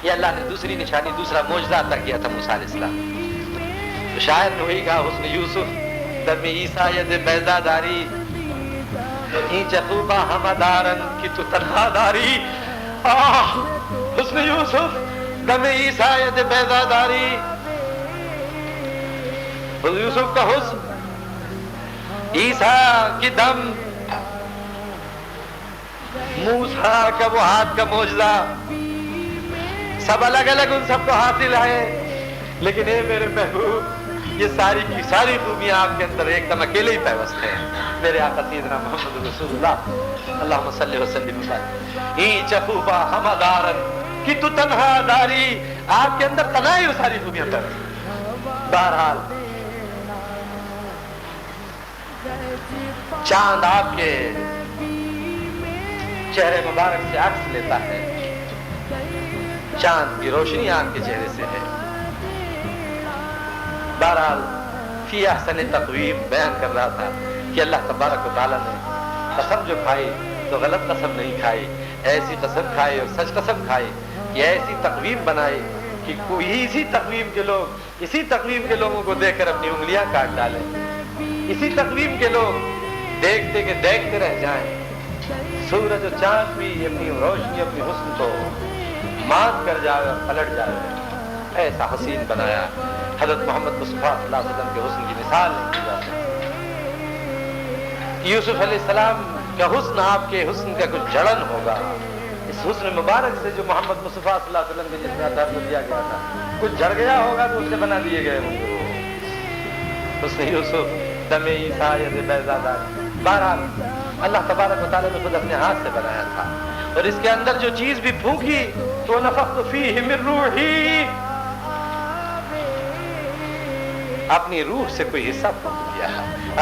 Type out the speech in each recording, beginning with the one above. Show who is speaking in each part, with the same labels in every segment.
Speaker 1: یہ اللہ نے دوسری نشانی، دوسرا معجزہ عطا کیا تھا موسیٰ علیہ السلام. تو شاعر نے وہی کہا حسن یوسف دم عیسیٰ ید بیضا داری اینچ خوبا ہمدارن کی تو تنہا داری. حسن یوسف دم عیسیٰ ید بیضا داری. حسن یوسف کا حسن، عیسیٰ کی دم، موسیٰ کا وہ ہاتھ کا معجزہ، سب الگ الگ ان سب کو حاصل ہے، لیکن اے میرے محبوب یہ ساری کی ساری خوبیاں آپ کے اندر ایک دم اکیلے ہی پیوست ہیں. میرے آقا سیدنا محمد رسول اللہ اللہم صلی وسلم وبارک. اینچ خوبا ہمدارن کی تو تنہا داری. آپ کے اندر تنہائی وہ ساری خوبیاں پیوست. بہرحال چاند آپ کے چہرے مبارک سے عکس لیتا ہے، چاند کی روشنی آپ کے چہرے سے ہے. بہرحال فی احسن تقویم بیان کر رہا تھا کہ اللہ تبارک و تعالیٰ نے قسم جو کھائی تو غلط قسم نہیں کھائی، ایسی قسم کھائی اور سچ قسم کھائی کہ ایسی تقویم بنائی کہ کوئی اسی تقویم کے لوگوں کو دیکھ کر اپنی انگلیاں کاٹ ڈالیں، اسی تقویم کے لوگ دیکھتے کہ دیکھتے رہ جائیں. سورج و چاند بھی اپنی روشنی اپنی حسن کو مات کر جائے اور پلٹ جائے. ایسا حسین بنایا. حضرت محمد مصطفیٰ صلی اللہ علیہ وسلم کے حسن کی مثال نہیں دی جاتی. یوسف علیہ السلام کا حسن آپ کے حسن کا کچھ جڑن ہوگا. اس حسن مبارک سے جو محمد مصطفیٰ صلی اللہ علیہ وسلم کے جس میں درد دیا گیا تھا کچھ جڑ گیا ہوگا تو اس سے بنا دیے گئے ہوں گے. حسن یوسف دم عیسیٰ ید بیضا داری. بہرحال اللہ تبارک و تعالیٰ نے خود اپنے ہاتھ سے بنایا تھا، اور اس کے اندر جو چیز بھی پھونکی تو نفخت فیہ من روحی، اپنی روح سے کوئی حصہ پھونک دیا،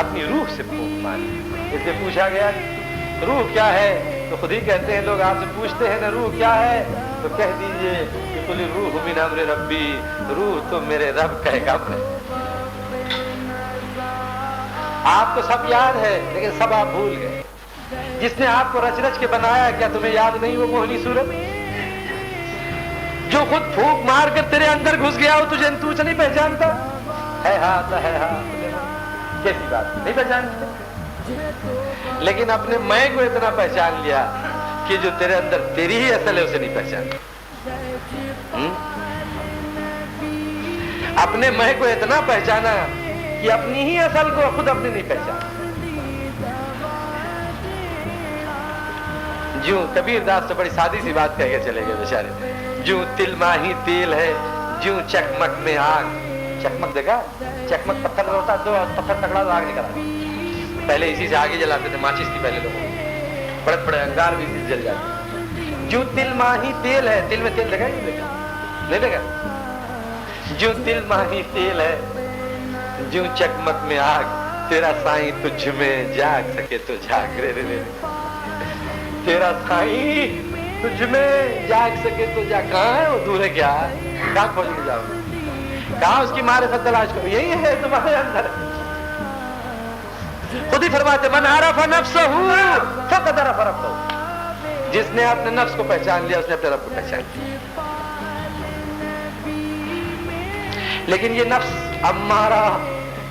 Speaker 1: اپنی روح سے پھونک ماری. اس سے پوچھا گیا روح کیا ہے تو خود ہی کہتے ہیں لوگ، آپ سے پوچھتے ہیں نا روح کیا ہے تو کہہ دیجئے کہ قل الروح من امر ربی، روح تو میرے رب کا ایک امر ہے. آپ کو سب یاد ہے لیکن سب آپ بھول گئے. جس نے آپ کو رچ رچ کے بنایا کیا تمہیں یاد نہیں وہ موہنی صورت جو خود پھونک مار کر تیرے اندر گھس گیا ہو تجھے تو نہیں پہچانتا ہے؟ ہاتھ ہے ہاتھ کیسی بات نہیں پہچانتے، لیکن اپنے میں کو اتنا پہچان لیا کہ جو تیرے اندر تیری ہی اصل ہے اسے نہیں پہچانتا. اپنے میں کو اتنا پہچانا کہ اپنی ہی اصل کو خود اپنے نہیں پہچانا. جو کبیر داس تو بڑی سادی سی بات کہہ کے چلے گئے بیچارے. جو تل ماہی تیل ہے، جو چکمک میں آگ. چکمک دیکھا؟ چکمک پتھر ہوتا ہے، دو پتھر تکڑا تو آگ نکلا. پہلے اسی سے آگے جلاتے تھے، ماچس تھی پہلے لوگوں کو، بڑے بڑے انگار بھی اسی سے جل جاتے. جو تل ماہی تیل ہے، تل میں تیل دیکھا نہیں دیکھا؟ جو تل ماہی تیل ہے، جو چکمک میں آگ، تیرا سائیں تجھ میں جاگ سکے تو جاگ. رے رے رے تیرا سائیں تجھ میں جاگ سکے تو جاگ. کہاں ہے وہ؟ دور ہے کیا؟ کہاں کھوج کے جاؤ؟ کہاں اس کی معرفت تلاش کرو؟ یہی ہے تمہارے اندر. خود ہی فرماتے من عرف نفسہ فقد عرف ربہ. جس نے اپنے نفس کو پہچان لیا اس نے اپنے رب کو پہچان لیا. لیکن یہ نفس امارہ،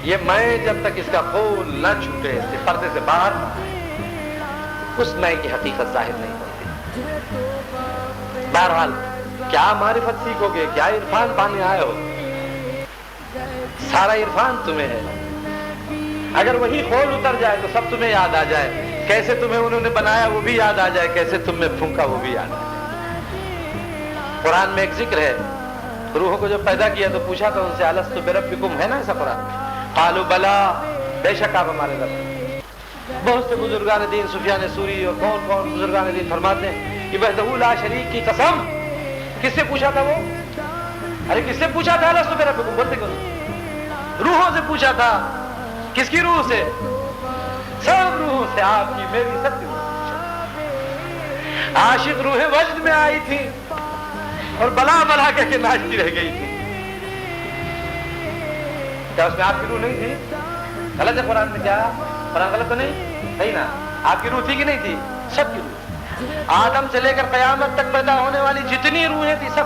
Speaker 1: یہ میں جب تک اس کا خول نہ چھوٹے، اس کے پردے سے باہر نہ آئے، اس میں کی حقیقت ظاہر نہیں ہوتی. بہرحال کیا معرفت سیکھو گے، کیا عرفان پانے آئے ہو؟ سارا عرفان تمہیں ہے. اگر وہی خول اتر جائے تو سب تمہیں یاد آ جائے. کیسے تمہیں انہوں نے بنایا وہ بھی یاد آ جائے، کیسے تم میں پھونکا وہ بھی یاد آ جائے. قرآن میں ایک ذکر ہے، روحوں کو جب پیدا کیا تو پوچھا تھا ان سے الستو بربکم، ہے نا ایسا قرآن؟ قالوا بلا، بے شک آپ ہمارے رب. بہت سے بزرگان دین، سفیان ثوری اور کون بزرگان دین فرماتے ہیں کہ وحدہ لا شریک کی قسم. کس سے پوچھا تھا وہ؟ ارے کس سے پوچھا تھا الستو بربکم؟ بولتے کیوں؟ روحوں سے پوچھا تھا. کس کی روح سے؟ سب روحوں سے، آپ کی میری سب کی روح. عاشق روح وجد میں آئی تھی اور بلا بلا کہہ کے ناچتی رہ گئی تھی. کیا اس میں آپ کی روح نہیں تھی؟ غلط ہے قرآن میں؟ کیا قرآن غلط تو نہیں؟ صحیح نا؟ آپ کی روح تھی کہ نہیں تھی؟ سب کی روح. آدم سے لے کر قیامت تک پیدا ہونے والی جتنی روحیں تھی سب